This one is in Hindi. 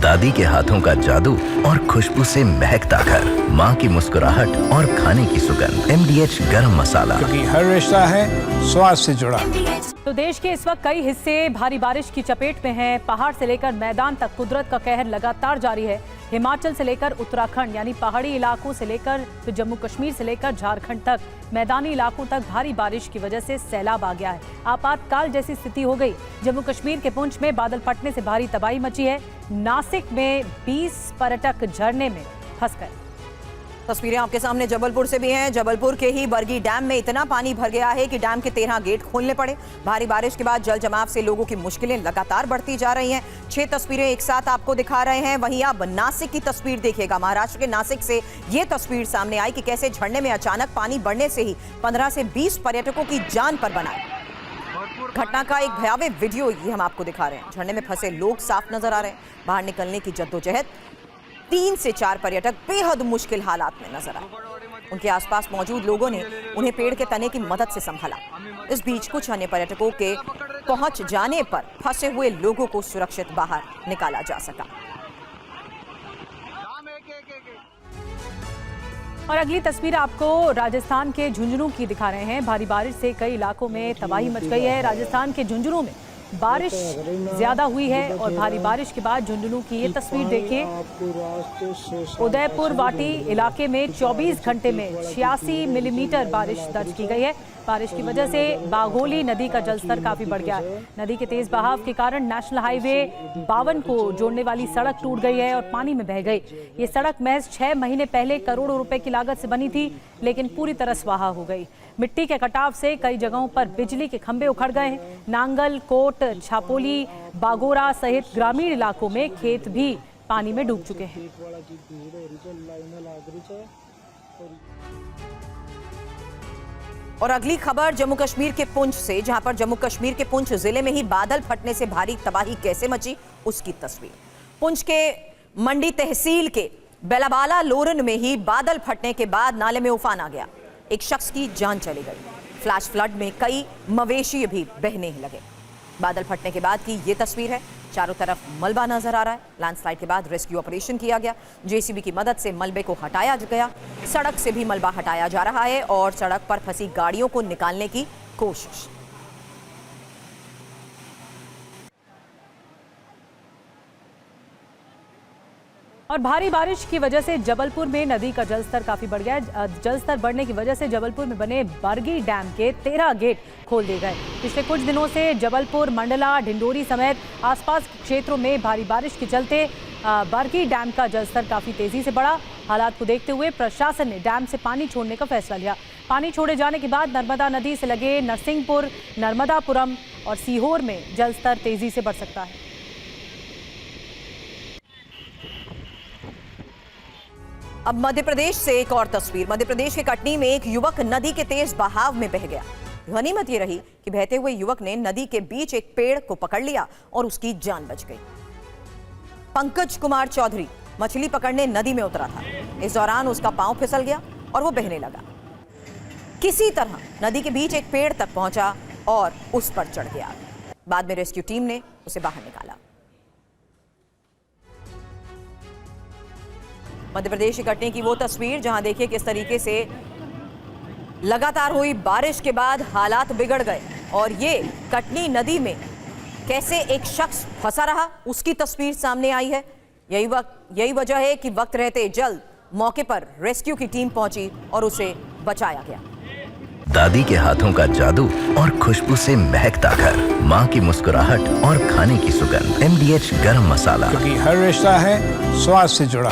दादी के हाथों का जादू और खुशबू से महकता घर, माँ की मुस्कुराहट और खाने की सुगंध। MDH गरम मसाला, क्योंकि हर रिश्ता है स्वाद से जुड़ा। तो देश के इस वक्त कई हिस्से भारी बारिश की चपेट में हैं। पहाड़ से लेकर मैदान तक कुदरत का कहर लगातार जारी है। हिमाचल से लेकर उत्तराखंड यानी पहाड़ी इलाकों से लेकर तो जम्मू कश्मीर से लेकर झारखंड तक मैदानी इलाकों तक भारी बारिश की वजह से सैलाब आ गया है। आपातकाल जैसी स्थिति हो गई। जम्मू कश्मीर के पुंछ में बादल फटने से भारी तबाही मची है। नासिक में 20 पर्यटक झरने में फंस गए। तस्वीरें आपके सामने जबलपुर से भी हैं। जबलपुर के ही बरगी डैम में इतना पानी भर गया है कि डैम के 13 गेट खोलने पड़े। भारी बारिश के बाद जल जमाव से लोगों की मुश्किलें लगातार बढ़ती जा रही हैं। 6 तस्वीरें एक साथ आपको दिखा रहे हैं। वहीं आप नासिक की तस्वीर देखिएगा। महाराष्ट्र के नासिक से ये तस्वीर सामने आई कि कैसे झरने में अचानक पानी बढ़ने से ही 15 से 20 पर्यटकों की जान पर बना है। घटना का एक भयावह वीडियो ये हम आपको दिखा रहे हैं। झरने में फंसे लोग साफ नजर आ रहे हैं। बाहर निकलने की जद्दोजहद। 3 से 4 पर्यटक बेहद मुश्किल हालात में नजर आए। उनके आसपास मौजूद लोगों ने उन्हें पेड़ के तने की मदद से संभाला। इस बीच कुछ अन्य पर्यटकों के पहुंच जाने पर फंसे हुए लोगों को सुरक्षित बाहर निकाला जा सका। और अगली तस्वीर आपको राजस्थान के झुंझुनू की दिखा रहे हैं। भारी बारिश से कई इलाकों में तबाही मच गई है। राजस्थान के झुंझुनू में बारिश ज्यादा हुई है और भारी बारिश के बाद झुंझुनू की ये तस्वीर देखिए। उदयपुर वाटी इलाके में 24 घंटे में 86 मिलीमीटर बारिश दर्ज की गई है। बारिश की वजह से बाघोली नदी का जलस्तर काफी बढ़ गया है। नदी के तेज बहाव के कारण नेशनल हाईवे 52 को जोड़ने वाली सड़क टूट गई है और पानी में बह गई। ये सड़क महज 6 महीने पहले करोड़ों रुपए की लागत से बनी थी, लेकिन पूरी तरह स्वाहा हो गई। मिट्टी के कटाव से कई जगहों पर बिजली के खंभे उखड़ गए हैं। नांगल, कोट, छापोली, बागोरा सहित ग्रामीण इलाकों में खेत भी पानी में डूब चुके हैं। और अगली खबर जम्मू कश्मीर के पुंछ से, जहां पर जम्मू कश्मीर के पुंछ जिले में ही बादल फटने से भारी तबाही कैसे मची उसकी तस्वीर। पुंछ के मंडी तहसील के बेलाबाला लोरन में ही बादल फटने के बाद नाले में उफान आ गया। एक शख्स की जान चली गई। फ्लैश फ्लड में कई मवेशी भी बहने लगे। बादल फटने के बाद की ये तस्वीर है। चारों तरफ मलबा नजर आ रहा है। लैंडस्लाइड के बाद रेस्क्यू ऑपरेशन किया गया। JCB की मदद से मलबे को हटाया गया। सड़क से भी मलबा हटाया जा रहा है और सड़क पर फंसी गाड़ियों को निकालने की कोशिश। और भारी बारिश की वजह से जबलपुर में नदी का जलस्तर काफी बढ़ गया है। जलस्तर बढ़ने की वजह से जबलपुर में बने बरगी डैम के 13 गेट खोल दिए गए। पिछले कुछ दिनों से जबलपुर, मंडला, ढिंडोरी समेत आसपास के क्षेत्रों में भारी बारिश के चलते बरगी डैम का जलस्तर काफी तेजी से बढ़ा। हालात को देखते हुए प्रशासन ने डैम से पानी छोड़ने का फैसला लिया। पानी छोड़े जाने के बाद नर्मदा नदी से लगे नरसिंहपुर, नर्मदापुरम और सीहोर में जलस्तर तेजी से बढ़ सकता है। अब मध्य प्रदेश से एक और तस्वीर। मध्य प्रदेश के कटनी में एक युवक नदी के तेज बहाव में बह गया। गनीमत ये रही कि बहते हुए युवक ने नदी के बीच एक पेड़ को पकड़ लिया और उसकी जान बच गई। पंकज कुमार चौधरी मछली पकड़ने नदी में उतरा था। इस दौरान उसका पांव फिसल गया और वो बहने लगा। किसी तरह नदी के बीच एक पेड़ तक पहुंचा और उस पर चढ़ गया। बाद में रेस्क्यू टीम ने उसे बाहर निकाला। मध्य प्रदेश के कटनी की वो तस्वीर जहां देखिए किस तरीके से लगातार हुई बारिश के बाद हालात बिगड़ गए और ये कटनी नदी में कैसे एक शख्स फंसा रहा उसकी तस्वीर सामने आई है। यही वजह है कि वक्त रहते जल्द मौके पर रेस्क्यू की टीम पहुंची और उसे बचाया गया। दादी के हाथों का जादू और खुशबू से महकता घर, माँ की मुस्कुराहट और खाने की सुगंध। MDH गरम मसाला, क्योंकि हर रिश्ता है स्वाद से जुड़ा।